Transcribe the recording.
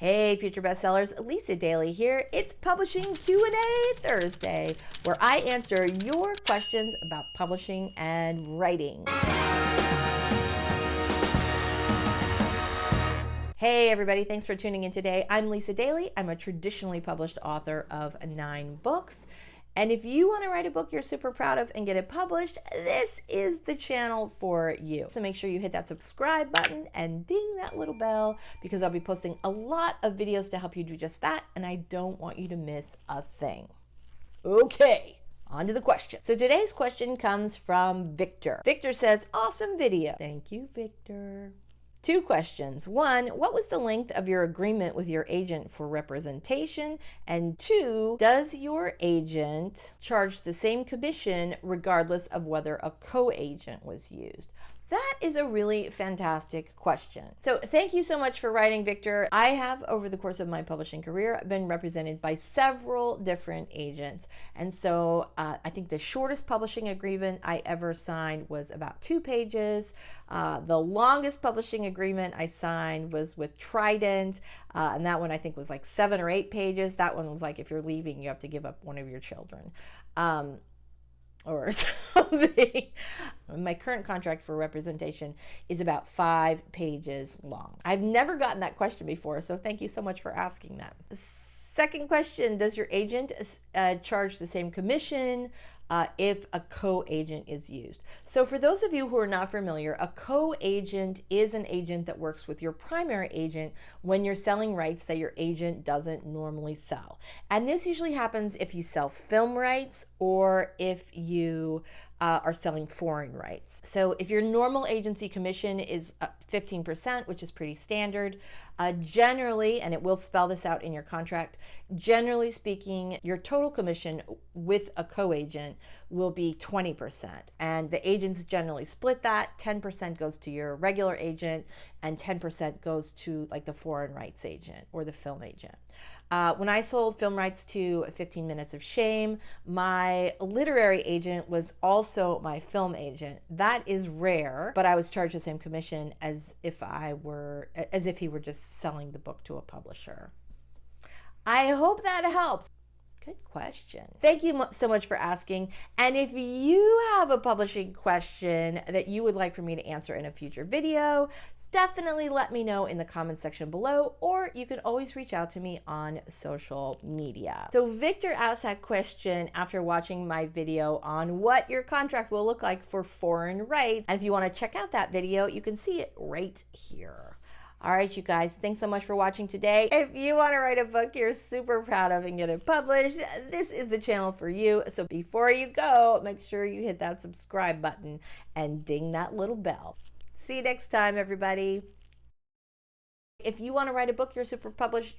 Hey, future bestsellers, Lisa Daly here. It's Publishing Q&A Thursday, where I answer your questions about publishing and writing. Hey everybody, thanks for tuning in today. I'm Lisa Daly. I'm a traditionally published author of 9 books. And if you want to write a book you're super proud of and get it published, this is the channel for you. So make sure you hit that subscribe button and ding that little bell, because I'll be posting a lot of videos to help you do just that, and I don't want you to miss a thing. Okay, on to the question. So today's question comes from Victor. Victor says, awesome video. Thank you, Victor. 2 questions. 1, what was the length of your agreement with your agent for representation? And 2, does your agent charge the same commission regardless of whether a co-agent was used? That is a really fantastic question. So thank you so much for writing, Victor. I have, over the course of my publishing career, been represented by several different agents. And so I think the shortest publishing agreement I ever signed was about 2 pages. The longest publishing agreement I signed was with Trident. And that one I think was like 7 or 8 pages. That one was like, if you're leaving, you have to give up one of your children. Or something. My current contract for representation is about 5 pages long. I've never gotten that question before, so thank you so much for asking that. Second question, does your agent charge the same commission if a co-agent is used? So for those of you who are not familiar, a co-agent is an agent that works with your primary agent when you're selling rights that your agent doesn't normally sell. And this usually happens if you sell film rights or if you are selling foreign rights. So if your normal agency commission is 15%, which is pretty standard, generally, and it will spell this out in your contract, generally speaking, your total commission with a co-agent will be 20%. And the agents generally split that. 10% goes to your regular agent and 10% goes to like the foreign rights agent or the film agent. When I sold film rights to 15 Minutes of Shame, my literary agent was also my film agent. That is rare, but I was charged the same commission as if he were just selling the book to a publisher. I hope that helps. Good question. Thank you so much for asking. And if you have a publishing question that you would like for me to answer in a future video, definitely let me know in the comment section below, or you can always reach out to me on social media. So Victor asked that question after watching my video on what your contract will look like for foreign rights. And if you want to check out that video, you can see it right here. All right, you guys, thanks so much for watching today. If you want to write a book you're super proud of and get it published, this is the channel for you. So before you go, make sure you hit that subscribe button and ding that little bell. See you next time, everybody. If you want to write a book you're super published,